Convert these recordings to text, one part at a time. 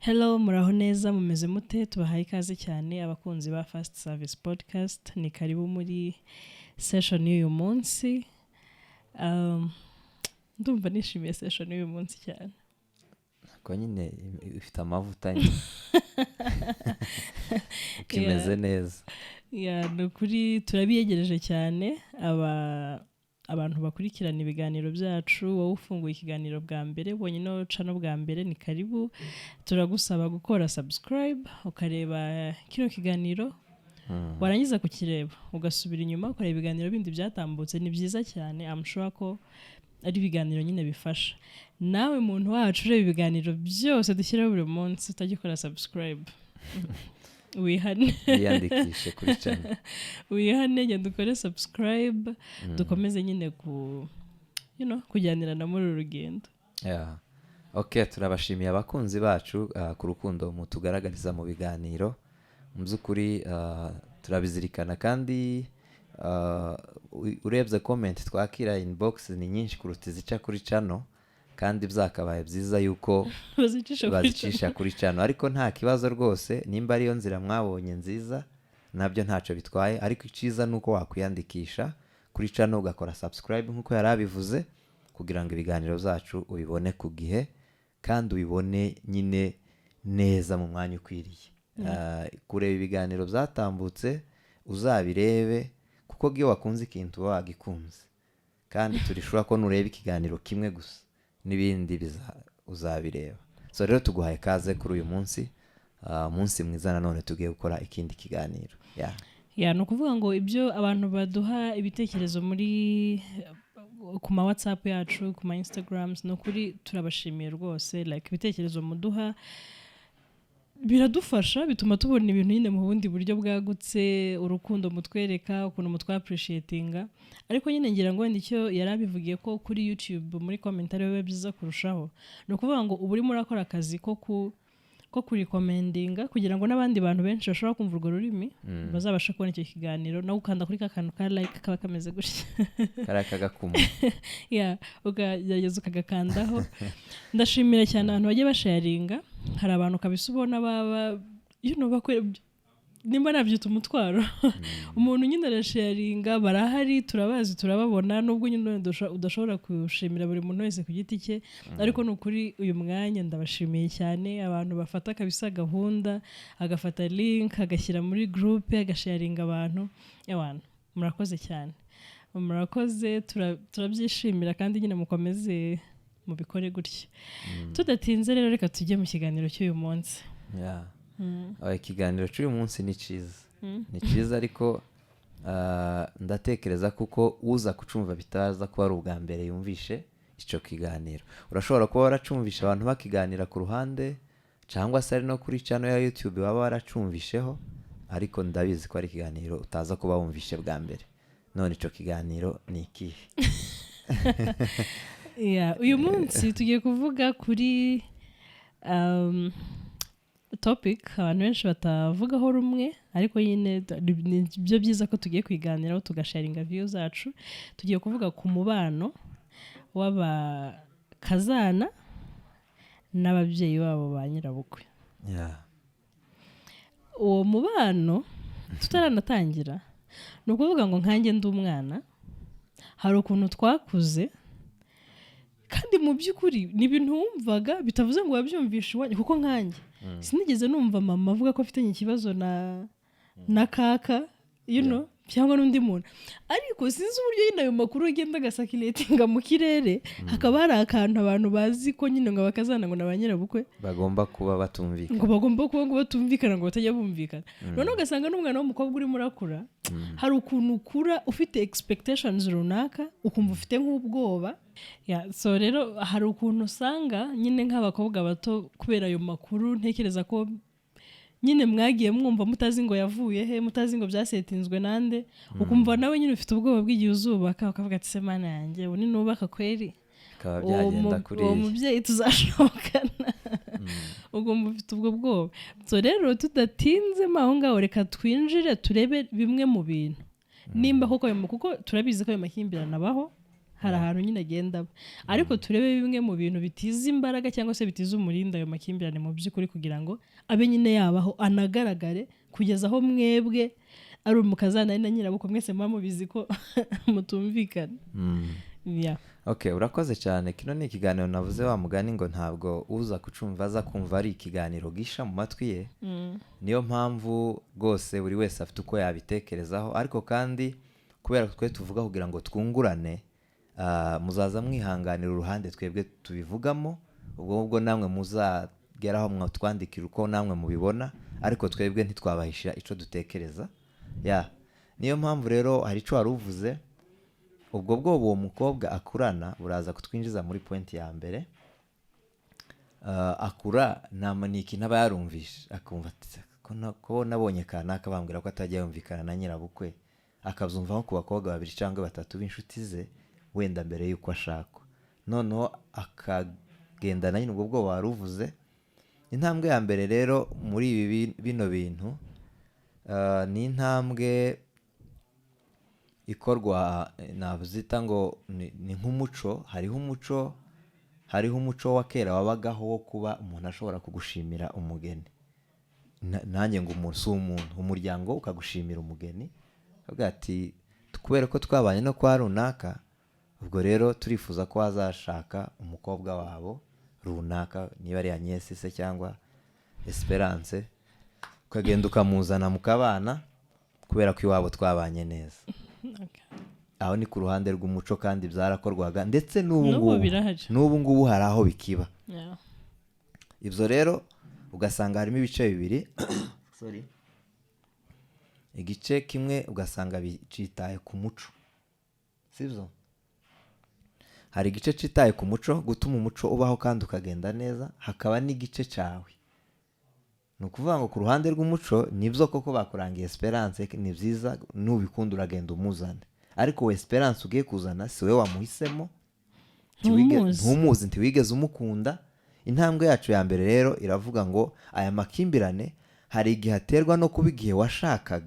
Hello, muraho neza mumeze mute tubahaye ikaze cyane abakunzi ba Fast Service Podcast. Ni karibu muri session y'uyu munsi. Ndumva nishimiye session y'uyu munsi cyane. Ko nyine ifite amavuta nyine. Kimeze neza. Nukuri turabiyegereje cyane abantu bakurikirana ibiganiro byacu. Wowe ufunguye ikiganiro bwa mbere bonye no cano bwa mbere ni karibu. Turagusaba gukora subscribe ukareba kino kiganiro. Warangiza kukireba ugasubira inyuma ukareba ibiganiro bindi byatambutse. Ni byiza cyane. I'm sure ko ari ibiganiro nyine bifasha. Nawe muntu wacu ureba ibiganiro byose dushyira buri munsi utagikora subscribe. Wihane yandikishe kuri channel. Wihane genda ukore subscribe dukomeze nyine kujyanirana muri urugendo. Okay, turabashimiye abakunzi bacu ku rukundo mutugaragariza mu biganiro. Mu by'ukuri turabizirikana kandi urebye comment twakira inbox ni nyinshi kuruta izica kuri channel. Kandi byakabaye byiza yuko bazicisha kuri channel, ariko nta kibazo rwose nimba ariyo nzira mwabonye nziza nabyo ntacyo bitwaye, ariko iciza nuko wakwiyandikisha kuri channel ugakora subscribe nkuko yarabivuze kugira ngo ibiganiro byacu ubibone ku gihe kandi ubibone nyine neza mu mwanya ukwiriye. Kureba ibiganiro byatambutse uzabirebe kuko giye wakunze ikintu wagikunze, kandi turishura ko nureba ikiganiro kimwe gusa n'ibindi uzabireba. So rero tuguhaye kaze kuri uyu munsi, munsi mwiza nanone tugiye gukora ikindi kiganiro. No kuvuga ngo ibyo abantu baduha ibitekerezo muri ku ma WhatsApp yacu, ku ma Instagrams, no kuri turabashimiye rwose. Like ibitekerezo muduha biradufasha, bituma tubona ibintu nyine mu bundi buryo bwagutse, urukundo mutwereka, ukuntu mutwa-appreciatinga. Ariko nyine ngira ngo wenda icyo yarabivugiye ko kuri YouTube muri commentary biba byiza kurushaho. No kuvuga ngo ubu urimo urakora akazi ko kurikomendinga kugira ngo n'abandi bantu benshi bashobora kumva urwo rurimi bazabasha kubona icyo kiganiro, no gukanda kuri kakantu ka like kaba kameze gutya karakagakuma ukagerageza ukagakandaho. Ndashimira cyane abantu bagiye basharinga. Hari abantu kabisa ubona baba nimba nabyita umutwaro. Umuntu nyine arasharinga, barahari, turabazi, turababona, nubwo nyine udashobora kushimira buri muntu wese ku giti cye, ariko nukuri uyu mwanya ndabashimiye cyane. Abantu bafata kabisa gahunda, agafata link agashyira muri group, agasharinga abantu. Murakoze cyane, murakoze, turabyishimira kandi nyine mukomeze mubikore gutya. Tudatinze rero reka tujye mu kiganiro cy'uyu munsi. Ikiganiro cy'uyu munsi ni cyiza ariko ndatekereza kuko uza kucumva bitaza kuba ari ubwa mbere yumvishe icyo kiganiro. Urashobora kuba waracumvisha abantu bakiganira ku ruhande cyangwa se ari no kuri channel ya YouTube baba waracumvisheho, ariko ndabizi ko ari ikiganiro utaza kuba wumvishe bwa mbere. None icyo kiganiro ni ikihe? Uyu munsi tugiye kuvuga kuri topic abantu benshi batavugaho rumwe, ariko nyine byo byiza ko tugiye kwiganiraho tugasharinga views zacu. Tugiye kuvuga ku mubano w'abakazana n'ababyeyi babo ba nyirabukwe. Uwo mubano tutaranatangira, ni ukuvuga ngo nkanjye ndi umwana, hari ukuntu twakuze kandi mu by'ukuri ni ibintu wumvaga bitavuze ngo wabyumvishe iwanyu, kuko nkanjye sinigeze numva mama avuga ko afitanye ikibazo na kaka cyangwa n'undi muntu, ariko sinzi uburyo nyine ayo makuru agenda agasakiletinga mu kirere. Hakaba hari akantu abantu bazi ko nyine ngo abakazana ngo n'abanyirabukwe bagomba kuba batumvikana, ngo batumvikana, ngo batajya bumvikana. Noneho ugasanga n'umwana w'umukobwa urimo urakura, hari ukuntu ukura ufite expectations runaka, ukumva ufite nk'ubwoba. So rero hari ukuntu usanga nyine nk'abakobwa bato kubera ayo makuru, ntekereza ko nyine mwagiye mwumva mutazi ngo yavuye he, mutazi ngo byasetinzwe nande, ukumva nawe nyine ufite ubwoba bw'igihe uzubaka, ukavuga ati se mana yanjye ubu nubaka kweri uwo mubyeyi tuzashobokana. Ugomba ufite ubwo bwoba. So rero tudatinzemo aho ngaho, reka twinjire turebe bimwe mu bintu nimba kuko turabizi ko ayo makimbirane abaho hari ahantu nyine agenda aba ariko turebe bimwe mu bintu bitiza imbaraga cyangwa se bitiza umurinda ayo makimbirane mu by'ukuri kugira ngo abe nyine yabaho anagaragare kugeza aho mwebwe ari umukazana ari na nyirabukwe mwese muba mubizi ko mutumvikana. Okay, urakoze cyane. Kino ni ikiganiro navuze wa mugani ngo ntabwo uza kucumva aza kumva ari ikiganiro gisha mu matwi ye. Niyo mpamvu rwose buri wese afite uko yabitekerezaho, ariko kandi kubera twe tuvuga kugira ngo twungurane, muzaza mwihanganira uruhande twebwe tubivugamo, ubwo namwe muzageraho mwatwandikira uko namwe mubibona, ariko twebwe ntitwabahisha ico dutekereza. Niyo mpamvu rero hari ico waruvuze, ubwo bwo uwo mukobwa akurana buraza kutwinjiza muri point ya mbere. Akura ni ikintu aba yarumvishe, akumva ati ko nabonye kanaka bambwira ko atajya yumvikana na nyirabukwe, akabyumva nko ku bakobwa babiri cyangwa batatu b'inshuti ze wenda mbere y'uko ashaka, noneho akagendana nyine ubwo bwo waruvuze. Intambwe ya mbere rero muri bino bintu ni intambwe ikorwa nabuzita ngo ni nk'umuco. Hariho umuco wa kera wabagaho wo kuba umuntu ashobora kugushimira umugeni. Nanjye ngo umunsi w'umuntu umuryango ukagushimira umugeni, avuga ati kubera ko twabanye no kwa runaka, ubwo rero turifuza ko azashaka umukobwa wabo runaka, niba ari Agnes se cyangwa Esperance, ukagenda ukamuzana mukabana kubera ko iwabo twabanye neza. Aho ni ku ruhande rw'umuco kandi byarakorwaga, ndetse n'ubu ngubu hari aho bikiba. Ibyo rero ugasanga harimo ibice bibiri. Igice kimwe ugasanga bicitaye ku muco, sibyo? Hari igice citaye ku muco, gutuma umuco ubaho kandi ukagenda neza. Hakaba n'igice cyawe, ni ukuvuga ngo ku ruhande rw'umuco nibyo koko bakurangiye Esperance, ni byiza, nubikunda uragenda umuzane, ariko we Esperance ugiye kuzana si we wamuhisemo, ntumuzi, ntiwigeze umukunda. Intambwe yacu ya mbere rero iravuga ngo aya makimbirane hari igihe aterwa no kuba igihe washaka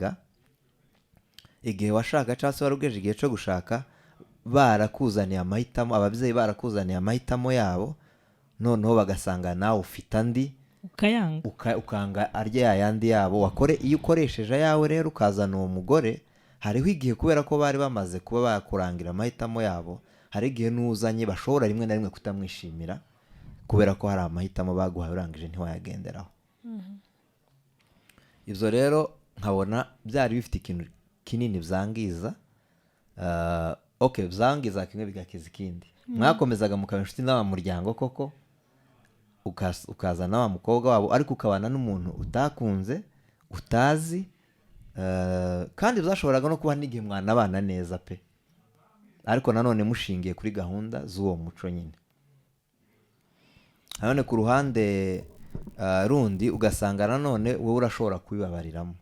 cyangwa se warugeje igihe cyo gushaka barakuzaniye amahitamo, ababyeyi barakuzaniye amahitamo yabo, noneho bagasanga nawe ufite andi ukanga arya yandi yabo. Iyo ukoresheje ayawe rero ukazana uwo mugore, hariho igihe kubera ko bari bamaze kuba bakurangira amahitamo yabo, hari igihe n'uzanye bashobora rimwe na rimwe kutamwishimira kubera ko hari amahitamo baguhaye urangije ntiwayagenderaho. Ibyo rero nkabona byari bifite ikintu kinini byangiza. Byangiza kimwe bigakiza ikindi. Mwakomezaga mukaba inshuti n'abamuryango koko, ukazana wa mukobwa wabo, ariko ukabana n'umuntu utakunze utazi, kandi byashoboraga no kuba n'igihe mwanabana neza pe, ariko nanone mushingiye kuri gahunda z'uwo muco nyine. Nanone ku ruhande rundi ugasanga nanone wowe urashobora kubibabariramo,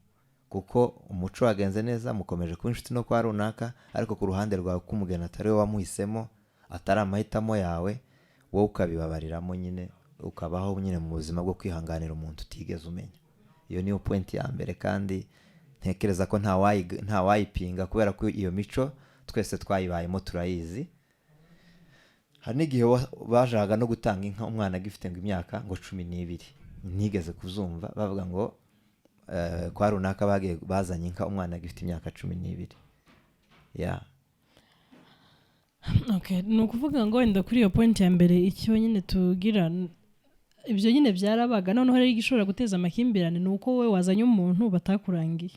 kuko umuco wagenze neza, mukomeje kuba inshuti no kwa runaka, ariko ku ruhande rwawe ko umugeni atari we wamuhisemo, atari amahitamo yawe, wowe ukabibabariramo nyine, ukabaho nyine mu buzima bwo kwihanganira umuntu utigeze umenya. Iyo niyo point ya mbere, kandi ntekereza ko nta wayipinga kubera ko iyo mico twese twayibayemo turayizi. Hari n'igihe bajaga no gutanga inka umwana agifite ngo imyaka ngo 12, ntigeze kuzumva bavuga ngo kwa runaka bazanye inka umwana agifite imyaka 12. Ni ukuvuga ngo wenda kuri iyo point ya mbere icyo nyine tugira, ibyo nyine byarabaga, noneho rero igishobora guteza amakimbirane ni uko wowe wazanye umuntu batakurangiye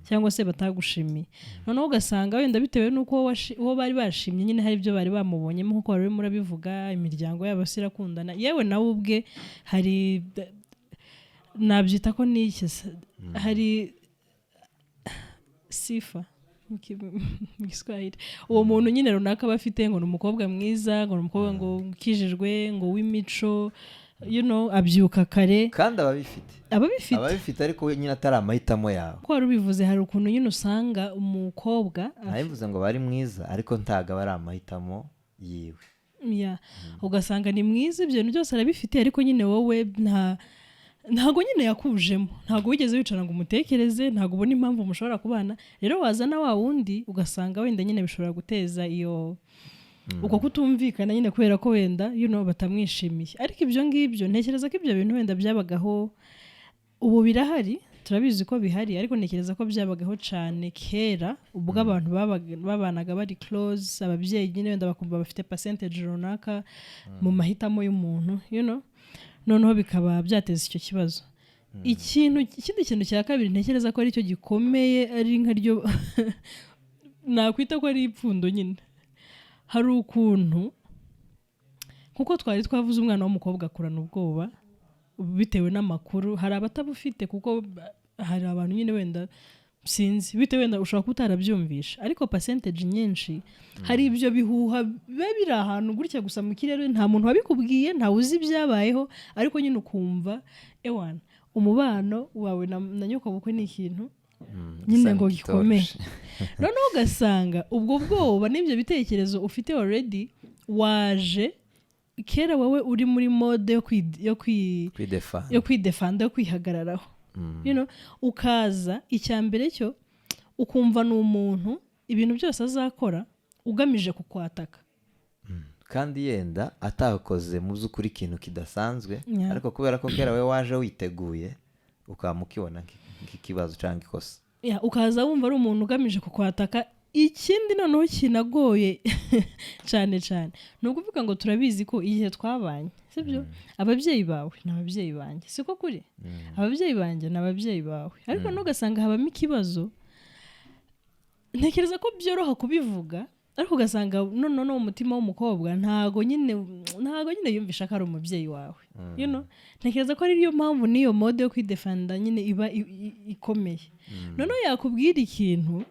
cyangwa se batagushimiye, noneho ugasanga wenda bitewe n'uko uwo bari bashimye nyine hari ibyo bari bamubonyemo, nk'uko wari murabivuga, imiryango yabo sirakundana, yewe nawe ubwe hari nabyita ko n'iki, hari sifa mu Kiswahili, uwo muntu nyine runaka bafite ngo ni umukobwa mwiza, ngo ni umukobwa ngo ukijijwe, ngo w'imico, abyuka kare, kandi ababifite ariko nyine atari amahitamo yawe. Ko wari ubivuze, hari ukuntu nyine usanga umukobwa ntabivuze ngo bari mwiza, ariko ntago ari amahitamo yiwe. Ugasanga ni mwiza, ibyo byose arabifite, ariko nyine wowe ntago nyine yakujemo, ntago wigeze wicara ngo umutekereze, ntago ubona impamvu mushobora kubana. Rero wazana wa wundi ugasanga wenda nyine bishobora guteza iyo uko kutumvikana nyine kubera ko wenda batamwishimiye. Ariko ibyo ngibyo ntekereza ko ibyo bintu wenda byabagaho, ubu birahari, turabizi ko bihari, ariko ntekereza ko byabagaho cyane kera ubwo abantu babanaga bari close, ababyeyi nyine wenda bakumva bafite percentage runaka mu mahitamo y'umuntu, noneho bikaba byateza icyo kibazo. Ikindi kintu cya kabiri ntekereza ko ari cyo gikomeye, ari nkaryo nakwita ko ari ipfundo nyine. Hari ukuntu kuko twari twavuze umwana w'umukobwa akurana ubwoba bitewe n'amakuru, hari abatabufite kuko hari abantu nyine wenda sinzi bitewe wenda ushobora kutarabyumvisha, ariko percentage nyinshi hari ibyo bihuha biba biri ahantu gutya gusa mu kirere, nta muntu wabikubwiye, nta uzi ibyabayeho, ariko nyine ukumva ewana umubano wawe na nyoko bukwe ni ikintu nyine ngo gikomeye. Noneho ugasanga ubwo bwoba n'ibyo bitekerezo ufite already waje kera wowe uri muri mode yo kwidefanda, yo kwihagararaho, ukaza icyambere cyo ukumva ni umuntu ibintu byose azakora ugamije kukwataka, kandi yenda atakoze mu by'ukuri ikintu kidasanzwe, ariko kubera ko kera we waje witeguye ukamukibona nk'ikibazo cyangwa ikosa, ukaza wumva ari umuntu ugamije kukwataka. Ikindi noneho kinagoye cyane cyane ni ukuvuga ngo turabizi ko igihe twabanye, sibyo, ababyeyi bawe ni ababyeyi banjye, siko kuri, ababyeyi banjye ni ababyeyi bawe, ariko n'ugasanga habamo ikibazo. Ntekereza ko byoroha kubivuga, ariko ugasanga noneho umutima w'umukobwa ntago nyine yumvisha ko ari umubyeyi wawe, ntekereza ko ari yo mpamvu n'iyo mode yo kwidefanda nyine iba ikomeye. Noneho yakubwira ikintu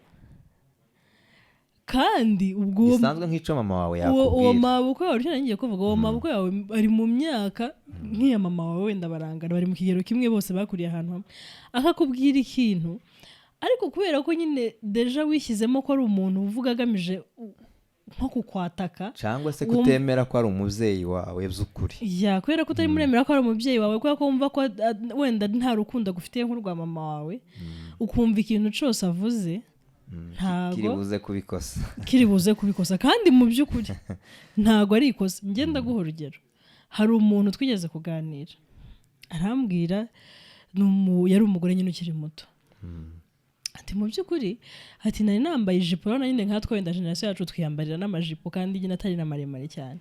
kandi ubwo bisanzwe nk'ico mama wawe yakubwira, uwo mabukwe wawe cyane ngiye kuvuga, uwo mabukwe wawe ari mu myaka nk'iya mama wawe, wenda barangana, bari mu kigero kimwe, bose bakuriye ahantu hamwe, akakubwira ikintu, ariko kubera ko nyine deja wishyizemo ko ari umuntu uvuga agamije nko kukwataka cyangwa se kutemera ko ari umubyeyi wawe by'ukuri, kubera ko utari muremera ko ari umubyeyi wawe, kubera ko wumva ko wenda nta rukundo agufitiye nk'urwa mama wawe, ukumva ikintu cyose avuze kiri buze kubikosa kandi mu by'ukuri ntago ari ikosa. Ngenda guha urugero, hari umuntu twigeze kuganira arambwira, yari umugore nyine ukiri muto, ati mu by'ukuri ati nari nambaye ijipo, urabona nyine nkatwe wenda generasiyo yacu twiyambarira n'amajipo kandi nyine atari na maremare cyane,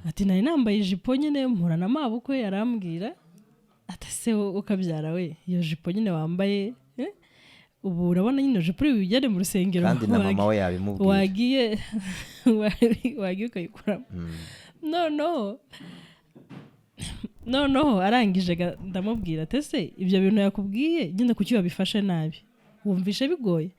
ati nari nambaye ijipo nyine mpura na mabukwe, arambwira ati se ukabyara we iyo jipo nyine wambaye ubu urabona nyine jipo uri bugere mu rusengero kandi na mama we yabimubwiye, wagiye ukayikuramo. noneho arangije ndamubwira ati se ibyo bintu yakubwiye nyine kuki wabifashe nabi, wumvishe bigoye,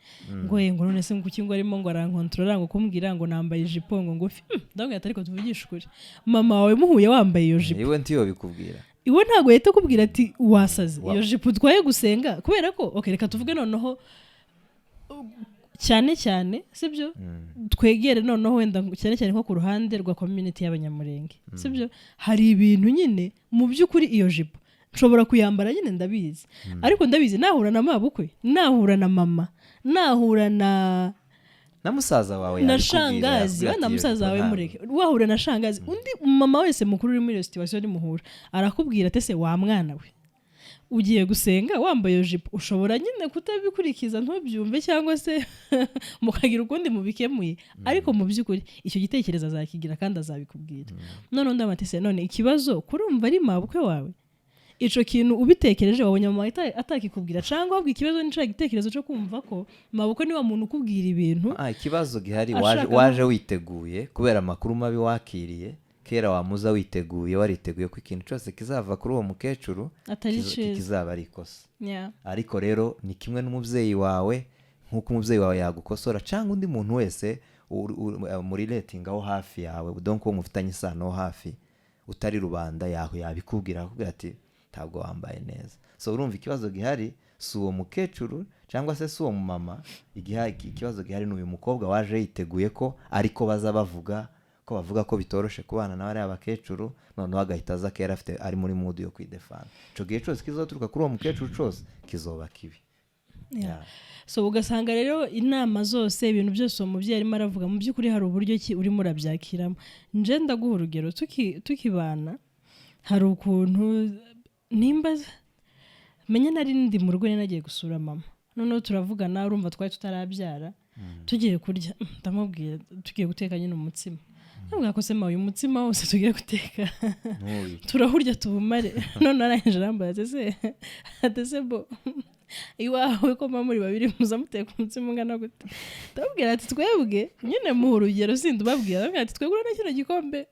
ngo none se kuki ngo arimo ngo arankontorora ngo kumbwira ngo nambaye ijipo ngo ngufi, ndabwira ati ariko tuvugishe ukuri, mama wawe muhuye wambaye iyo jipo iwe ntiyo bikubwira, iwe ntago yahita kubwira ati wasaze iyo jipo twaye gusenga, kubera ko reka tuvuge noneho cyane cyane, sibyo, twegere noneho wenda cyane cyane nko ku ruhande rwa community y'abanyamurenge, sibyo, hari ibintu nyine mu by'ukuri iyo jipo nshobora kuyambara nyine ndabizi, ariko ndabizi nahura na mabukwe, nahura na mama, nahura na musaza wawe na shangazi, wenda musaza wawe mureke, wahura na shangazi, undi mama wese mukuru uri muri iyo situation ni muhura, arakubwira ati se wa mwana we ugiye gusenga wambaye iyo jipo, ushobora nyine kutabikurikiza ntubyumve cyangwa se mukagira ukundi mubikemuye, ariko mu by'ukuri icyo gitekerezo azakigira kandi azabikubwira. None ndamate se none ikibazo kurumva ari mabukwe wawe, ico kintu ubitekereje wabonye mama atakikubwira, cyangwa ahubwo ikibazo ni cya gitekerezo cyo kumva ko mabukwe ni wa muntu ukubwira ibintu. Ikibazo gihari waje witeguye kubera amakuru mabi wakiriye, kera wamuza witeguye, wariteguye ko ikintu cyose kizava kuri uwo mukecuru kizaba ari ikosa, ariko rero ni kimwe n'umubyeyi wawe, nk'uko umubyeyi wawe yagukosora cyangwa undi muntu wese muri rating aho hafi yawe, donc uwo mufitanye isano hafi utari rubanda yaho yabikubwira, akubwira ati ntabwo wambaye neza. So urumva ikibazo gihari si uwo mukecuru cyangwa se si uwo mama, ikibazo gihari n'uyu mukobwa waje yiteguye ko ariko baza bavuga ko bitoroshe kubana nawe ari abakecuru, noneho agahita aza kera afite ari muri mood yo kwidefanda. Ico gihe cyose kizoturuka kuri uwo mukecuru cyose kizoba kibi. so ugasanga rero inama zose ibintu byose uwo mubyeyi arimo aravuga mu by'ukuri hari uburyo ki urimo urabyakiramo. nje ndaguha urugero tukibana hari ukuntu nimba menya nari ndi mu rugo nagiye gusura mama noneho turavugana urumva twari tutarabyara tugiye kurya ndamubwira tugiye guteka nyine umutsima ntabwo ko sema uyu mutsima wose tugiye guteka turahurya tubumare none arangije arambaza atese bo iwawe ko mama muri babiri muza muteka umutsima ungana gute ndabwira ati twebwe nyine mu urugero sindi ubabwira ati twegura na kino gikombe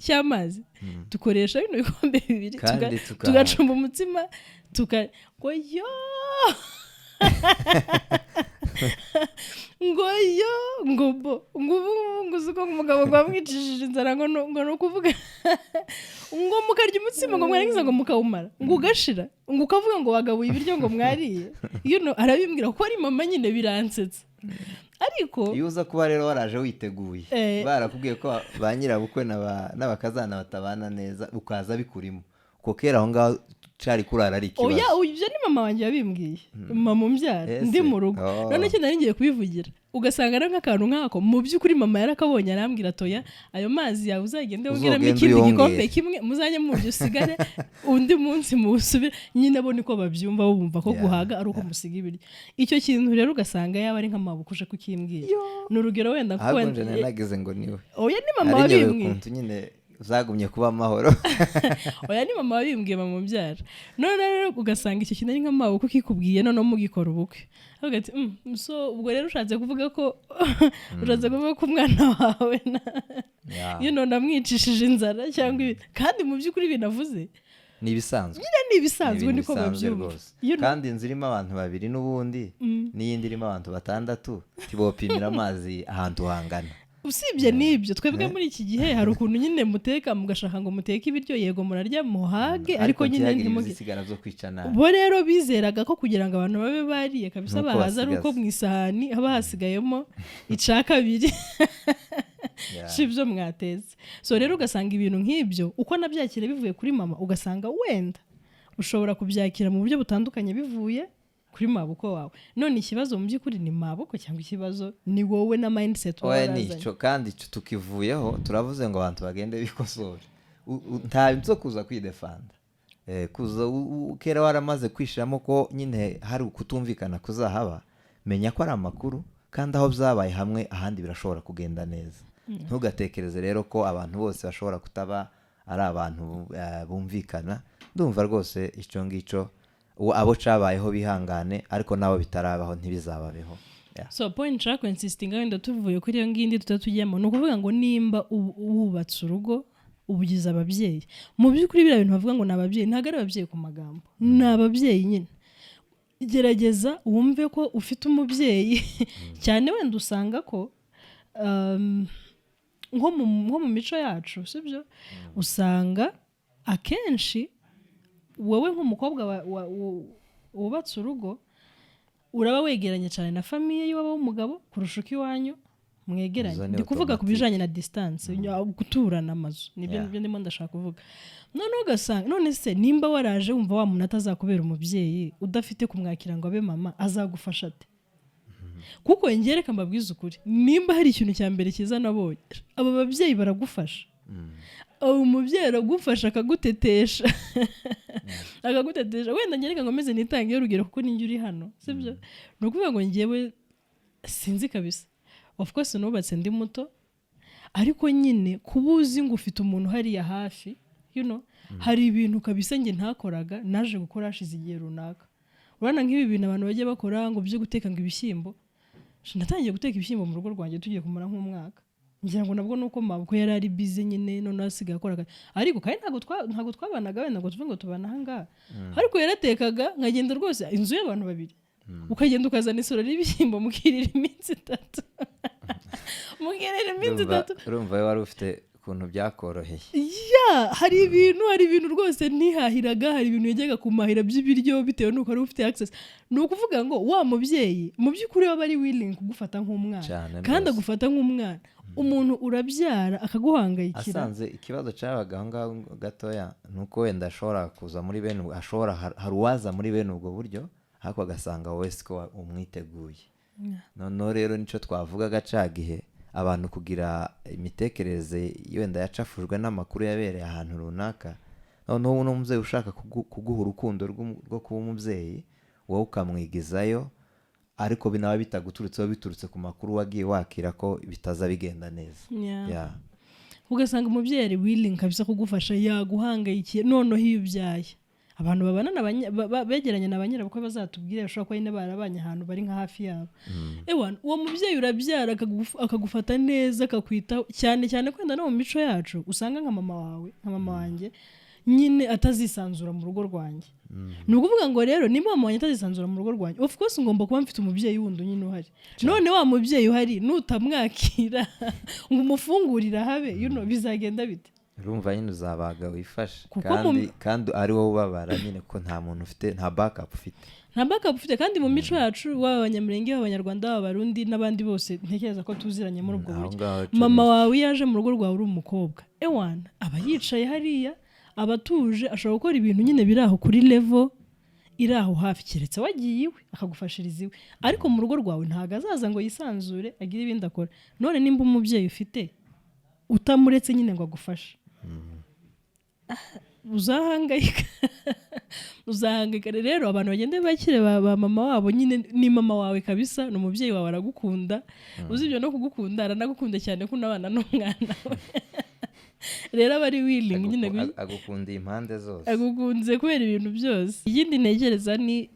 cy'amazi dukoresha bino bikombe bibiri tugacumba umutsima ngo yo ngo uzi ko umugabo wamwicishije inzara ngo ni ukuvuga ngo mukarya umutsima ngo mwarangiza ngo mukawumara ngo ugashira ngo ukavuga ngo wagabuye ibiryo ngo mwariye arabimbwira ko ari mama nyine biransetsa ariko iyo uza kuba rero waraje witeguye barakubwiye ko ba nyirabukwe n'abakazana batabana neza ukaza bikurimo kuko kera aho ngaho cari kurara ari ikibazo. Ibyo ni mama wanjye yabimbwiye mama umbyara ndi mu rugo none cyo nari ngiye kubivugira ugasanga ari nk'akantu nkako mu by'ukuri mama yarakabonye arambwira atoya ayo mazi yawe uzagende wongeramo ikindi gikombe kimwe muzanye mu byo usigare undi munsi musubire nyine bo niko babyumva bumva ko guhaga ari uko musiga ibiryo icyo kintu rero ugasanga yaba ari nk'amabukuje kukimbwira ni urugero wenda ko wenda nageze ngo niwe ni mama wabimbwiye uzagumye kuba amahoro oya ni mama wabimbwiye mama mubyara none rero ugasanga icyo kintu ari nk'amaboko kikubwiye none mugikora ubukwe avuga ati so ubwo rero ushatse kuvuga ko umwana wawe ndamwicishije inzara cyangwa kandi mu by'ukuri binavuze ni ibisanzwe niko babyumva kandi inzu irimo abantu babiri n'ubundi n'iyindi irimo abantu batandatu tibopimira amazi ahantu hangana usibye n'ibyo twebwe muri iki gihe hari ukuntu nyine muteka mugashaka ngo muteke ibiryo yego murarya muhage ariko nyine bo rero bizeraga ko kugira ngo abantu babe bariye kabisa bahaza ari uko mu isahani haba hasigayemo ica kabiri shibyo mwateze so rero ugasanga ibintu nk'ibyo uko nabyakira bivuye kuri mama ugasanga wenda ushobora kubyakira mu buryo butandukanye bivuye kuri mabuko wawe none ikibazo mu by'ukuri ni mabuko cyangwa ikibazo ni wowe na mindset warazanye kandi tukivuyeho turavuze ngo abantu bagende bikosora nta byo kuza kwidefanda kuza ukera waramaze kwishiramo ko nyine hari ukutumvikana kuzahaba menya ko ari amakuru kandi aho byabaye hamwe ahandi birashobora kugenda neza ntugatekereze rero ko abantu bose bashobora kutaba ari abantu bumvikana ndumva rwose icyo ngicyo abo cabayeho bihangane ariko nabo bitarabaho ntibizababeho so point track insisting wenda tuvuye kuri iyo ngindi tutatujyemo no kuvuga ngo nimba wubatse urugo ubugize ababyeyi mu by'ukuri bira bintu bavuga ngo nababyeyi ntago ari ababyeyi ku magambo nababyeyi nyine gerageza wumve ko ufite umubyeyi cyane wenda usanga ko nko mu mico yacu sibyo usanga akenshi wowe nk'umukobwa wubatse urugo uraba wegeranye cyane na famiye y'iwabo w'umugabo kurusha uko iwanyu mwegeranye ndi kuvuga ku bijanye na distance guturana amazu nibyo ndimo ndashaka kuvuga none ugasanga none se nimba waraje wumva wa muntu atazakubera umubyeyi udafite kumwakira ngo abe mama azagufasha ate kuko ngereka mbabwiza ukuri nimba hari ikintu cya mbere kiza nabonye aba babyeyi baragufasha umubyeyi aragufasha akagutetesha wenda ngereka ngo meze nitangiye urugero kuko ninjye uri hano sibyo ni ukuvuga ngo ngewe sinzi kabisa of course nubatse ndi muto ariko nyine kuba uzi ngo ufite umuntu hariya hafi hari ibintu kabisa nge ntakoraga naje gukora hashize igihe runaka urabona nk'ibi bintu abantu bajya bakora ngo byo guteka ngo ibishyimbo natangiye guteka ibishyimbo mu rugo rwanjye tugiye kumara nk'umwaka ngira ngo nabwo nuko mabwo yari ari busy nyine none asigaye akoraga ariko kandi ntago twabanaga wenda ngo tuvuge ngo tubana ahangaha ariko yaratekaga nkagenda rwose inzu y'abantu babiri ukagenda ukazana isura y'ibishyimbo mukirira iminsi 3 urumva wari ufite ukuntu byakoroheye hari ibintu rwose ntihahiraga hari ibintu yajyaga kumahira by'ibiryo bitewe n'uko ari ufite access ni ukuvuga ngo wa mubyeyi mu by'ukuri waba ari willing kugufata nk'umwana kandi agufata nk'umwana umuntu urabyara akaguhangayikira asanze ikibazo cyabaga aho ngaho gatoya nuko wenda ashobora kuza muri bene hari uwaza muri bene ubwo buryo ariko agasanga wowe siko umwiteguye. Noneho rero nicyo twavugaga ca gihe abantu kugira imitekerereze wenda yacafujwe n'amakuru yabereye ahantu runaka, noneho uno mubyeyi ushaka kuguha urukundo rwo kuba umubyeyi wowe ukamwigizayo, ariko binaba bitaguturutseho biturutse ku makuru wagiye wakira ko bitaza bigenda neza. Ugasanga umubyeyi ari willing kabisa kugufasha, yaguhangayikiye, noneho iyo ubyaye abantu babana begeranye na banyira bako bazatubwire bashobora kuba nyine barabanye ahantu bari nka hafi yabo. Uwo mubyeyi urabyara akagufata neza, akakwitaho cyane cyane kwenda no mu mico yacu usanga nka mama wawe, nka mama wanjye nyine atazisanzura mu rugo rwanjye. Ni ukuvuga ngo rero niba mama wanjye atazisanzura mu rugo rwanjye, of course ngomba kuba mfite umubyeyi wundi nyine uhari. None wa mubyeyi uhari nutamwakira ngo umufungurira habe, bizagenda bite? Urumva nyine uzabaga wifashe, kandi ari wowe ubabara nyine ko nta muntu ufite, nta backup ufite. Kandi mu mico yacu w'abanyamurenge, w'abanyarwanda, w'abarundi n'abandi bose ntekereza ko tuziranye muri ubwo buryo. Mama wawe yaje mu rugo rwawe uri umukobwa, aba yicaye hariya, abatuje, ashobora gukora ibintu nyine biri aho kuri level iri aho hafi, keretse wagiye iwe akagufashiriza iwe, ariko mu rugo rwawe ntago azaza ngo yisanzure agire ibindi akora. None nimba umubyeyi ufite utamuretse nyine ngo agufashe, uzahangayika. Rero abantu bagende bakire ba mama wabo, nyine ni mama wawe kabisa, ni umubyeyi wawe, aragukunda. Uzibyo no kugukunda, aranagukunda cyane ko unabana n'umwana we. Rero aba ari willing nyine agukunda impande zose, agukunze kubera ibintu byose. Ikindi ntekereza ni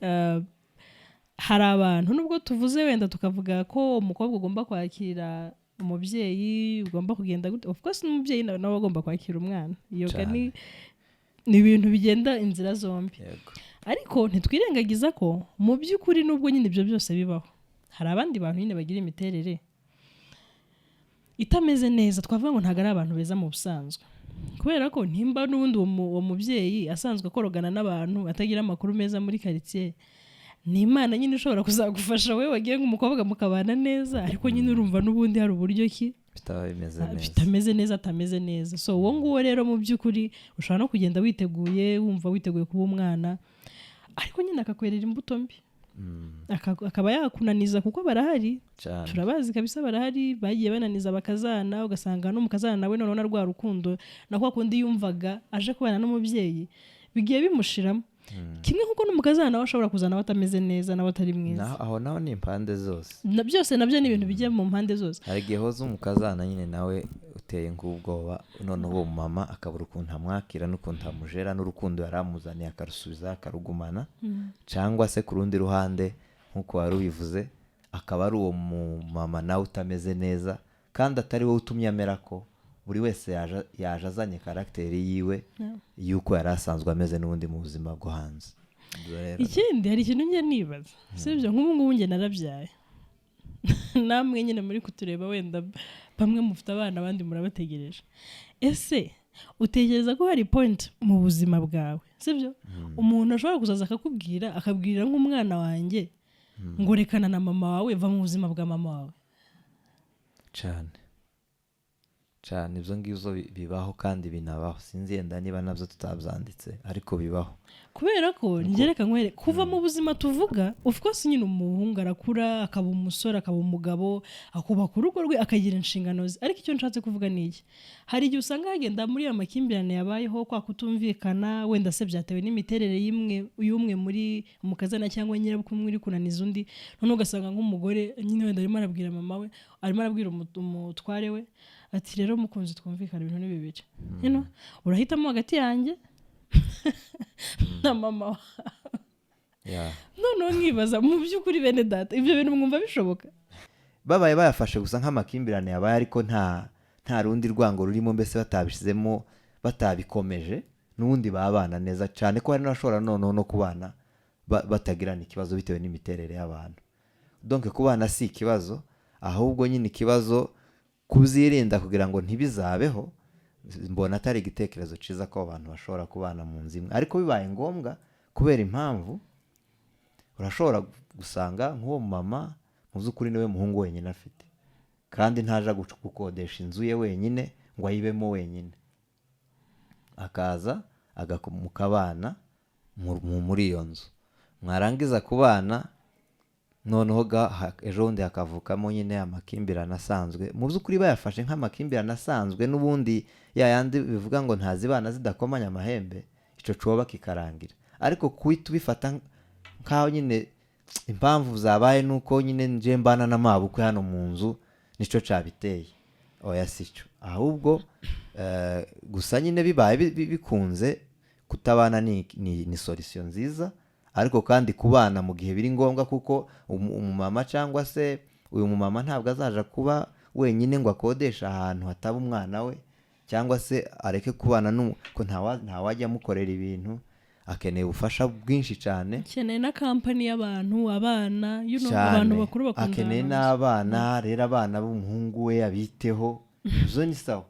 hari abantu, nubwo tuvuze wenda tukavuga ko umukobwa ugomba kwakira umubyeyi, ugomba kugenda gute, of course n'umubyeyi nawe agomba kwakira umwana. Iyo ni ibintu bigenda inzira zombi. Ariko ntitwirengagiza ko mu by'ukuri nubwo nyine ibyo byose bibaho, hari abandi bantu nyine bagira imiterere itameze neza. Twavuga ngo ntago ari abantu beza mu busanzwe, kubera ko ntimba n'ubundi uwo mubyeyi asanzwe akorogana n'abantu, atagira amakuru meza muri quartier, ni Imana nyine ishobora kuzagufasha wowe wagiye nk'umukobwa mukabana neza, ariko nyine urumva n'ubundi hari uburyo ki bitameze neza, atameze neza. So uwo nguwo rero mu by'ukuri ushobora no kugenda witeguye, wumva witeguye kuba umwana, ariko nyine akakwerera imbuto mbi, akaba yakunaniza, kuko barahari, turabazi kabisa, barahari bagiye bananiza bakazana, ugasanga no mukazana nawe none rwa rukundo na kwa kundi yumvaga aje kubana n'umubyeyi bigiye bimushiramo. Kimwe kuko n'umukazana nawe ashobora kuzana batameze neza, nawe atari mwiza. Aho naho ni impande zose, byose nabyo ni ibintu bigiye mu mpande zose. Hari igihe hoza umukazana nyine nawe uteye nk'ubwoba, none uwo mama akabura ukuntu amwakira n'ukuntu amujera, n'urukundo yaramuzaniye akarusubiza, akarugumana. Cyangwa se ku rundi ruhande nk'uko wari ubivuze, akaba ari uwo mama nawe utameze neza, kandi atari wowe utumye amera ko buri wese yaje azanye karagiteri yiwe yuko yari asanzwe ameze n'ubundi mu buzima bwo hanze. Ikindi hari ikintu njye nibaza, sibyo, nk'ubu ngubu njye narabyaye, namwe nyine muri kutureba wenda bamwe mufite abana abandi murabategereje. Ese utekereza ko hari point mu buzima bwawe, sibyo, umuntu ashobora kuzaza akabwira nk'umwana wanjye ngo rekana na mama wawe, va mu buzima bwa mama wawe? Cyane ibyo ngibyo bibaho kandi binabaho, sinzi yenda niba nabyo tutabyanditse, ariko bibaho. Kubera ko ngereka nkwere kuva mu buzima tuvuga, of course nyine umuhungu arakura, akaba umusore, akaba umugabo, akubaka urugo rwe, akagira inshingano ze. Ariko icyo nshatse kuvuga ni iki, hari igihe usanga hagenda muri ya makimbirane yabayeho, kwa kutumvikana, wenda se byatewe n'imiterere y'umwe muri umukazana cyangwa nyirabukwe umwe uri kunaniza undi. None ugasanga nk'umugore nyine wenda arimo arabwira mama we, arimo arabwira umutware we ati rero mukunzi twumvikana ibintu ni bibiri, urahitamo hagati yanjye na mama wawe. Noneho nkibaza mu by'ukuri bene data, ibyo bintu mwumva bishoboka? Babaye bayafashe gusa nk'amakimbirane yabaye, ariko nta rundi rwango rurimo, mbese batabishizemo, batabikomeje, n'ubundi babana neza cyane, ko hari n'abashobora noneho no kubana batagirana ikibazo bitewe n'imiterere y'abantu. Donc kubana si ikibazo, ahubwo nyine ikibazo kuzirinda kugira ngo ntibizabeho. Mbona atari igitekerezo cyiza ko abantu bashobora kubana mu nzu imwe, ariko bibaye ngombwa kubera impamvu, urashobora gusanga nk'uwo mama mu by'ukuri niwe muhungu wenyine afite, kandi ntaje gukodesha inzu ye wenyine ngo ayibemo wenyine, akaza mukabana muri iyo nzu. mwarangiza kubana noneho ejo bundi hakavukamo nyine amakimbirane asanzwe, mu by'ukuri bayafashe nk'amakimbirane asanzwe n'ubundi yayandi bivuga ngo ntazibana zidakomanya amahembe, icyo coba kikarangira. Ariko kuhita ubifata nk'aho nyine impamvu zabaye nuko nyine nje mbana n'amabukwe hano mu nzu nicyo cabiteye, oya sicyo. Ahubwo gusa nyine bibaye bikunze kutabana ni solution nziza, ariko kandi kubana mu gihe biri ngombwa, kuko umumama cyangwa se uyu mumama ntabwo azaja kuba wenyine ngo akodesha ahantu hataba umwana we, cyangwa se areke kubana ko ntawajya amukorera ibintu, akeneye ubufasha bwinshi cyane, akeneye na kampani y'abantu, abana, abantu bakuru bakundana, akeneye n'abana. Rero abana b'umuhungu we abiteho, zo ni sawa.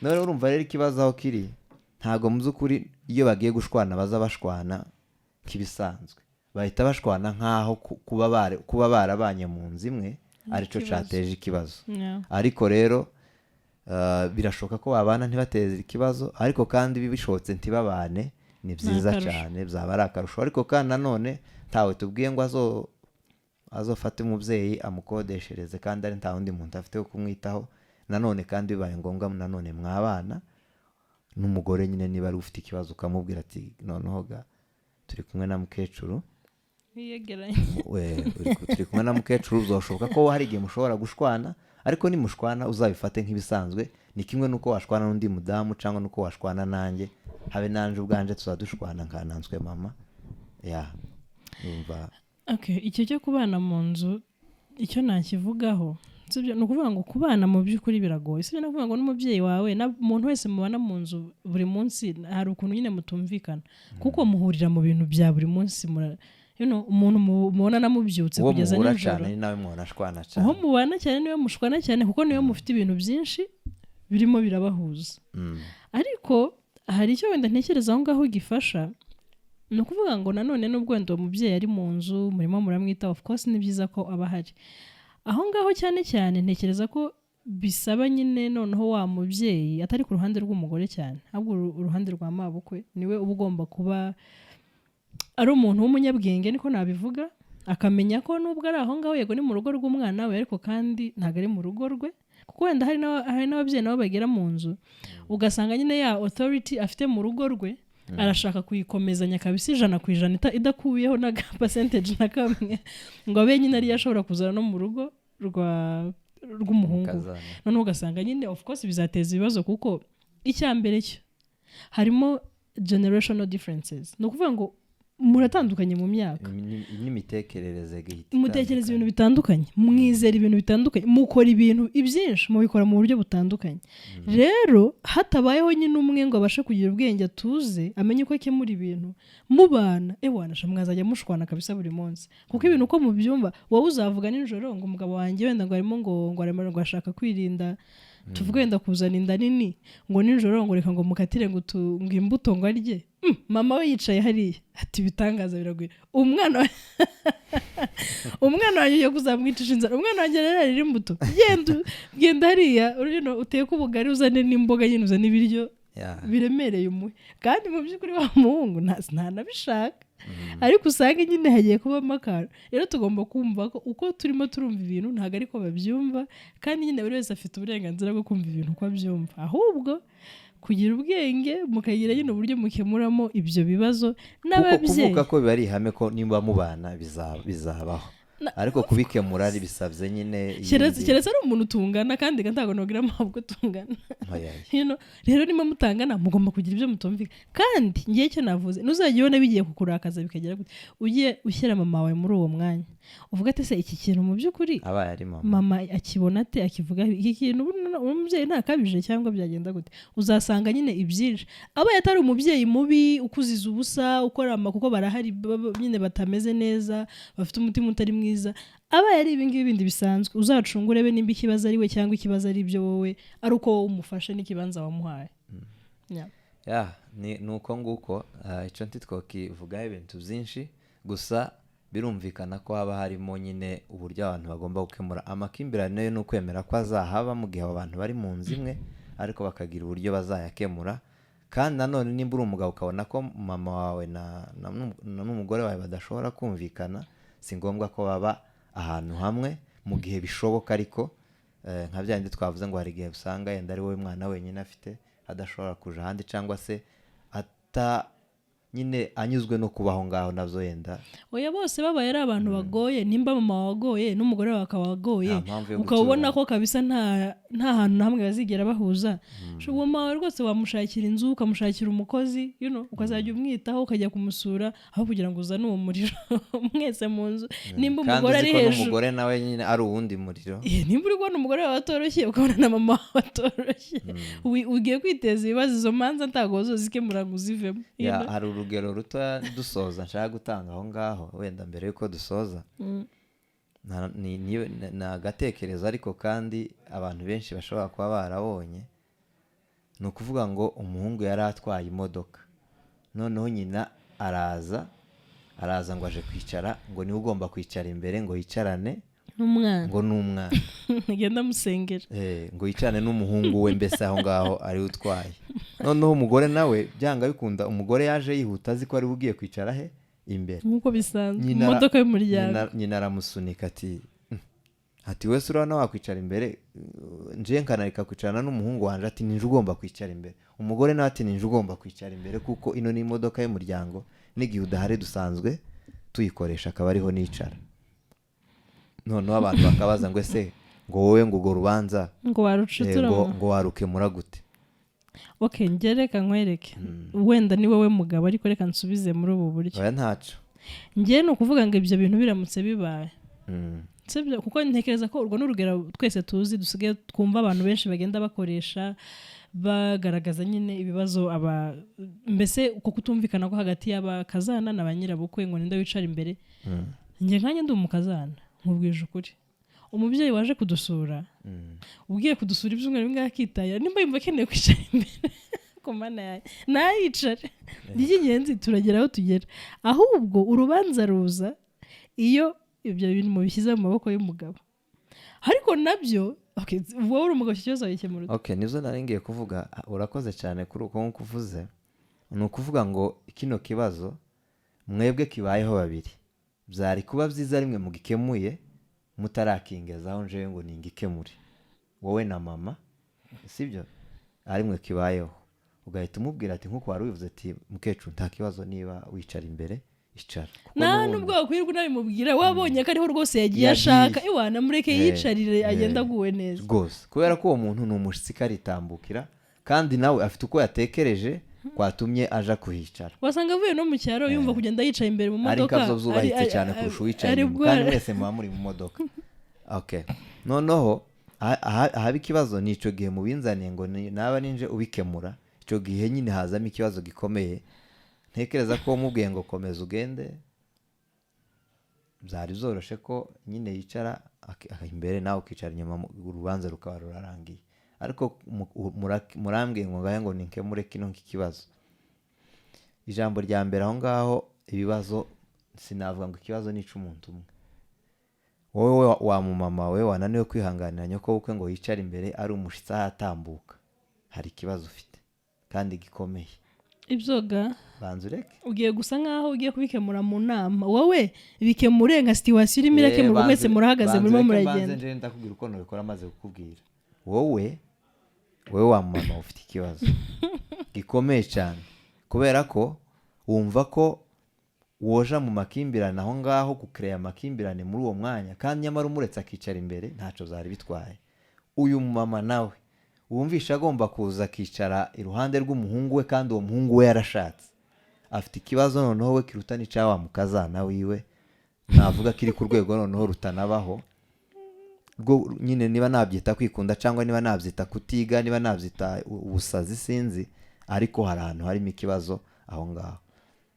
None urumva rero ikibazo aho kiri, ntabwo mu by'ukuri iyo bagiye gushwana baza bashwana nk'ibisanzwe, bahita bashwana nk'aho kuba barabanye mu nzu imwe aricyo cyateje ikibazo. Ariko rero birashoboka ko babana ntibateze ikibazo, ariko kandi bishobotse ntibabane, ni byiza cyane, byaba ari akarusho. Ariko kandi nanone ntawe tubwiye ngo azofate umubyeyi amukodeshereze kandi ari nta wundi muntu afite wo kumwitaho. Nanone kandi bibaye ngombwa nanone mwabana n'umugore nyine, niba ari ufite ikibazo ukamubwira ati noneho turi kumwe na mukecuru, turi kumwe na mukecuru, bizashoboka ko hari igihe mushobora gushwana, ariko nimushwana uzabifate nk'ibisanzwe. Ni kimwe nuko washwana n'undi mudamu cyangwa nuko washwana nanjye, habe nanje ubwanje tuzadushwana nkananzwe mama. Icyo cyo kubana mu nzu icyo nakivugaho, ni ukuvuga ngo kubana mu by'ukuri biragoye. Si no kuvuga ngo n'umubyeyi wawe umuntu wese mubana mu nzu buri munsi hari ukuntu nyine mutumvikana, kuko muhurira mu bintu bya buri munsi. Umuntu mubona namubyutse kugeza nijoro, uwo mubana cyane niwe mushwana cyane, kuko niwe mufite ibintu byinshi birimo birabahuza. Ariko hari icyo wenda ntekereza aho ngaho gifasha, ni ukuvuga ngo nanone n'ubwo wenda uwo mubyeyi ari mu nzu murimo muramwita, of course ni byiza ko aba ahari aho ngaho. Cyane cyane ntekereza ko bisaba nyine noneho wa mubyeyi atari ku ruhande rw'umugore cyane, ahubwo uruhande rwa mabukwe niwe uba ugomba kuba ari umuntu w'umunyabwenge, niko nabivuga, akamenya ko nubwo ari aho ngaho yego ni mu rugo rw'umwana we, ariko kandi ntabwo ari mu rugo rwe. Kuko wenda hari n'ababyeyi nabo bagera mu nzu ugasanga nyine ya authority afite mu rugo rwe arashaka kuyikomezanya kabisa 100% idakuyeho na percentage na kamwe, ngo abe nyine ari yashobora kuzana no mu rugo rw'umuhungu. None ugasanga nyine of course bizateza ibibazo, kuko icyambere cyo harimo generational differences. No kuvuga ngo muratandukanye mu myaka n'imitekerereze, mutekereza ibintu bitandukanye, mwizera ibintu bitandukanye, mukora ibintu ibyinshi mubikora mu buryo butandukanye. Rero hatabayeho nyine umwe ngo abashe kugira ubwenge atuze amenye uko akemura ibintu mubana, wanasha mwazajya mushwana kabisa buri munsi, kuko ibintu uko mubyumva, wowe uzavuga nijoro ngo umugabo wanjye wenda ngo arimo ngo ashaka kwirinda, tuvuge wenda kuzana inda nini, ngo nijoro ngo reka ngo mukatire ngo imbuto ngo arye. Mama we yicaye hariya ati bitangaza biragwira, umwana wanjye yo kuzamwicisha inzara, umwana wanjye rero ari imbuto, genda hariya uteke ubugari uzane n'imboga nyine uzane ibiryo biremereye umuhe. Kandi mu by'ukuri wa muhungu ntanabishaka, ariko usanga nyine hagiye kubamo akantu. Rero tugomba kumva ko uko turimo turumva ibintu ntabwo ariko babyumva, kandi nyine buri wese afite uburenganzira bwo kumva ibintu uko abyumva, ahubwo kugira ubwenge mukagira nyine uburyo mukemuramo ibyo bibazo n'ababyeyi. Kuvuga ko biba ari ihame ko nimba mubana bizabaho, ariko kubikemura ari bisabye nyine keretse ari umuntu tungana, kandi ntabwo nogira amabwo tungana. Rero niba mutangana mugomba kugira ibyo mutumvika. Kandi ngiye cyo navuze, nuzajya ubona bigiye kukurakaza bikagera gute, ugiye ushyira mama wawe muri uwo mwanya, uvuga ati se iki kintu mu by'ukuri abaye ari mama akibona ate, akivuga iki kintu umubyeyi ntakabije cyangwa byagenda gute. Uzasanga nyine ibyinshi abaye atari umubyeyi mubi ukuziza ubusa ukora kuko barahari nyine batameze neza, bafite umutima utari mwiza, abaye ari ibingibi bindi bisanzwe. Uzacungure be nimba ikibazo ari we cyangwa ikibazo ari ibyo wowe, ari uko wowe umufashe n'ikibanza wamuhaye. Ni uko nguko. Icyo ntitwakivugaho ibintu byinshi, gusa birumvikana ko haba harimo nyine uburyo abantu bagomba gukemura amakimbirane yo n'ukwemera ko azahaba mu gihe abantu bari mu nzu imwe, ariko bakagira uburyo bazayakemura. kandi nanone nimba uri umugabo ukabona ko mama wawe n'umugore wawe badashobora kumvikana, si ngombwa ko baba ahantu hamwe mu gihe bishoboka, ariko nka bya bindi twavuze ngo hari igihe usanga yenda ari wowe mwana wenyine afite adashobora kuja ahandi, cyangwa se nyine anyuzwe no kubaho ngaho navyo yenda. Oya bose babaye ari abantu bagoye, nimba mama wagoye n'umugore wawe akaba wagoye, ukabona ko kabisa nta hantu hamwe bazigera bahuza, uwo mama rwose wamushakira inzu, ukamushakira umukozi, ukazajya umwitaho, ukajya kumusura, aho kugira ngo uzane uwo muriro mwese mu nzu. Nimba umugore ari hejuru, umugore nawe nyine ari uwundi muriro. Nimba uri kubona umugore wawe atoroshye, ukabona na mama wawe atoroshye, ugiye kwiteza ibibazo. Izo manza ntago zozikemura ngo uzivemo. Hari urugero ruto dusoza nshaka gutanga aho ngaho, wenda mbere yuko dusoza. Ni agatekerezo ariko kandi abantu benshi bashobora kuba barabonye. Ni ukuvuga ngo umuhungu yari atwaye imodoka, noneho nyina araza ngo aje kwicara, ngo niwe ugomba kwicara imbere, ngo yicarane n'umwana ngenda musengera, ngo yicarane n'umuhungu we, mbese aho ngaho ari utwaye. Noneho umugore nawe byanga bikunda, umugore yaje yihuta azi ko ari ugiye kwicara he imbere, nkuko bisanzwe mu modoka y'umuryango. Nyina aramusunika ati wese urabona wakwicara imbere, nje nkanareka kwicarana n'umuhungu wanje, ati ninje ugomba kwicara imbere. Umugore nawe ati ninje ugomba kwicara imbere, kuko ino ni imodoka y'umuryango, n'igihe udahari dusanzwe tuyikoresha, akaba ariho nicara. Noneho abantu bakabaza ngo ese ngo wowe ngo urwo rubanza ngo warukemura gute? Okay, njye reka nkwereke, wenda ni wowe mugabo, ariko reka nsubize muri ubu buryo. Oya ntaco, njye ni ukuvuga ngo ibyo bintu biramutse bibaye, kuko ntekereza ko urwo n'urugero twese tuzi, dusigaye twumva abantu benshi bagenda bakoresha bagaragaza nyine ibibazo mbese uko kutumvikana ko hagati y'abakazana na ba nyirabukwe, ngo ninde wicara imbere. Njye nkanye ndi umukazana, nkubwije ukuri, umubyeyi waje kudusura, ugiye kudusura ibyumweru bingahe akitaya, nimba yumva akeneye kwicara imbere ku mana yawe nayicare. Iby'ingenzi turagera aho tugera, ahubwo urubanza ruza iyo ibyo bintu mubishyize mu maboko y'umugabo. Ariko nabyo wowe uri umugabo, ikibazo wikemura. Nizo nari ngiye kuvuga. Urakoze cyane kuri uko nkuko uvuze. Ni ukuvuga ngo kino kibazo mwebwe kibayeho babiri, byari kuba byiza rimwe mugikemuye mutarakingezaho nje ngo ningikemure wowe na mama, sibyo? Arimwe kibayeho, ugahita umubwira ati nkuko wari wivuze ati mukecuru nta kibazo, niba wicara imbere icara. Nubwo wakwirwa nabimubwira, wabonye ko ariho rwose yagiye ashaka, iwana mureke yicarire agenda aguwe neza rwose, kubera ko uwo muntu ni umushitsi karitambukira, kandi nawe afite uko yatekereje kwatumye aja kuhicara. Wasanga avuye no mu cyaro yumva kugenda yicaye imbere mu modoka, ariko azobzubahitse cyane kurusha uwicaye inyuma, kandi mwese muba muri mu modoka. Noneho ahaba ikibazo ni ico gihe mubinzaniye ngo naba ninje ubikemura, ico gihe nyine hazamo ikibazo gikomeye. Ntekereza ko mubwiye ngo komeza ugende, byari zoroshe ko nyine yicara imbere nawe ukicara inyuma, urubanza rukaba rurarangiye. Ariko murambwiye ngo ngahe ngo ninkemure kino kibazo. Ijambo rya mbere aho ngaho, ibibazo sinavuga ngo ikibazo ni cy'umuntu umwe. Wowe wa mama we wananiwe kwihanganira nyoko bukwe ngo yicara imbere ari umushitsi atambuka, hari ikibazo ufite kandi gikomeye. Ibyoga banze ureke, ugiye gusa nkaho ugiye kubikemura mu nama. Wowe bikemure nka situation irimo irakemura, mwese murahagaze murimo muragenda. Banze ndakubwira uko nobikora maze kukubwira. Wowe wa mama ufite ikibazo gikomeye cyane, kubera ko wumva ko woja mu makimbirane aho ngaho, kucreate amakimbirane muri uwo mwanya, kandi nyamara umuretse akicara imbere ntaco zari bitwaye. Uyu mama nawe wumvisha agomba kuza akicara iruhande rw'umuhungu we, kandi uwo muhungu we yarashatse, afite ikibazo noneho we kiruta n'icya wa mukazana wiwe, navuga kiri ku rwego noneho rutanabaho. Ubwo nyine niba nabyita kwikunda cyangwa niba nabyita kutiga, niba nabyita ubusazi sinzi, ariko hari ahantu harimo ikibazo aho ngaho.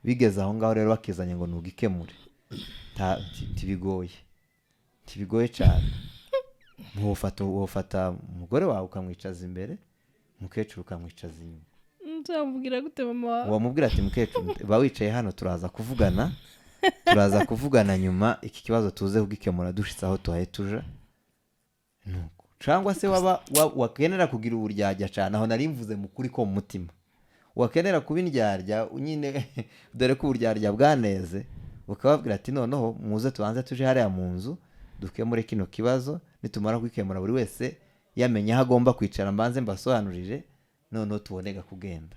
Bigeze aho ngaho rero bakizanye ngo nugikemure, tibigoye cyane. Wofata umugore wawe ukamwicaza imbere, mukecuru ukamwicaza inyuma. Nzamubwira gute mama wawe? Wamubwira ati mukecuru ba wicaye hano, turaza kuvugana nyuma, iki kibazo tuze kugikemura dushitse aho tuhaye tuja. Nuko cyangwa se wakenera kugira uburyajya cyane, aho nari mvuze mukuri ko mu mutima wakenera kuba indyarya nyine dore ko uburyarya bwaneze ukababwira ati noneho muze tubanze tuje hariya mu nzu dukemure kino kibazo, nitumara kwikemura buri wese yamenye aho agomba kwicara mbanze mbasobanurije, noneho tubonega kugenda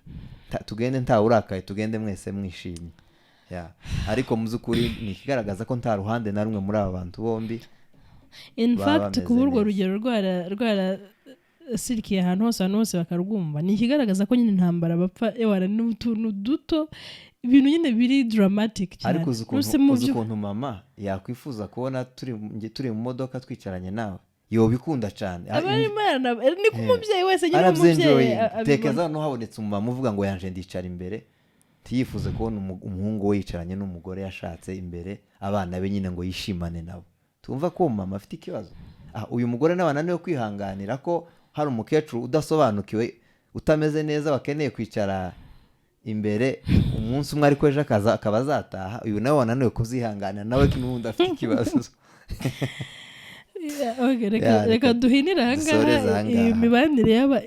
tugende ntawe urakaye, tugende mwese mwishimye. Ariko mu by'ukuri ni ikigaragaza ko nta ruhande na rumwe muri aba bantu bombi. In fact kuba urwo rugero rwara sirikiye ahantu hose bakarwumva, ni ikigaragaza ko nyine intambara bapfa ewara n'utuntu duto, ibintu nyine biri dramatic cyane. Ariko uzi ukuntu mama yakwifuza kubona turi mu modoka twicaranye nawe, yobikunda cyane. Ni ko umubyeyi wese nyine umubyeyi tekeza no habonetse umumama uvuga ngo yanje ndicara imbere, tiyifuze kubona umuhungu we yicaranye n'umugore yashatse imbere, abana be nyine ngo yishimane nabo. Tumva ko mama afite ikibazo. Uyu mugore n'abananiwe kwihanganira ko hari umukecuru udasobanukiwe utameze neza bakeneye kwicara imbere umunsi umwe, ariko ejo akaba azataha. Uyu nawe wananiwe kuzihanganira, nawe n'ubundi afite ikibazo. Reka duhinira ahangaha imibanire y'aba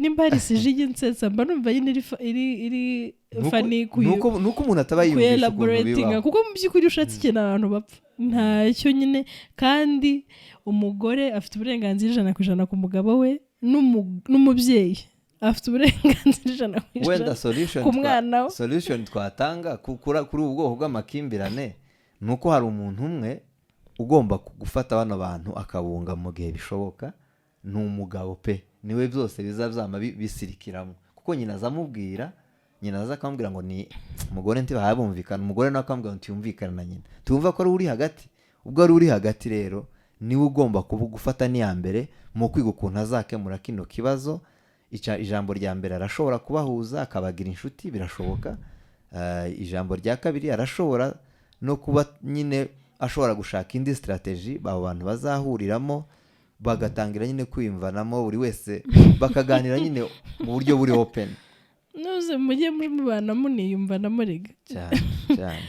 nimba hari sije nsetsa mba numva nyine iri fani nuko umuntu ataba yiyumvisha ukuntu bibaho, kuko mu by'ukuri ushatse ikintu abantu bapfa ntacyo nyine. Kandi umugore afite uburenganzira 100% ku mugabo we, n'umubyeyi afite uburenganzira 100% ku mwana we. Solution twatanga kuri ubu bwoko bw'amakimbirane ni uko hari umuntu umwe ugomba gufata bano bantu akabunga mu gihe bishoboka. Ni umugabo pe, niwe byose bizabyama bisirikiramo, kuko nyina azamubwira, nyina azakamubwira ngo ni umugore ntibahabumvikana, umugore nawe akamubwira ngo ntiyumvikana na nyina. Tumva ko ari uri hagati. Ubwo ari uri hagati rero niwe ugomba gufata n'iya mbere mu kwiga ukuntu azakemura kino kibazo. Ijambo rya mbere arashobora kubahuza akabagira inshuti, birashoboka. Ijambo rya kabiri arashobora no kuba nyine ashobora gushaka indi strategy abo bantu bazahuriramo, bagatangira nyine kwiyumvanamo buri wese, bakaganira nyine mu buryo buri open. Nuze mujye mubana muniyumvanamo rega cyane.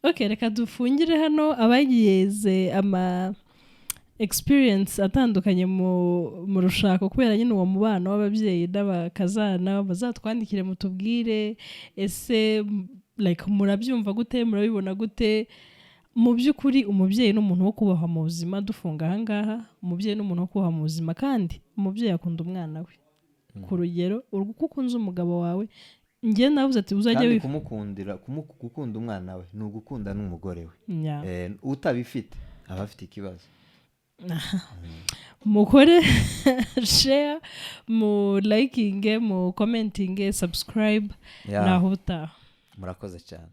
Okay, reka dufungire hano. Abagiyeze ama experience atandukanye mu rushako kubera nyine uwo mubano w'ababyeyi n'abakazana, bazatwandikire mutubwire ese like murabyumva gute, murabibona gute. Mu by'ukuri umubyeyi n'umuntu wo kubahwa mu buzima. Dufunga ahangaha, umubyeyi n'umuntu wo kubahwa mu buzima, kandi umubyeyi akunda umwana we. Ku rugero uko ukunze umugabo wawe, njye navuze ati uzajya gukunda umwana we ni ugukunda n'umugore we. Utabifite aba afite ikibazo. Mukore share, mu liking, mu commenting, subscribe. Naho utaha. Murakoze cyane.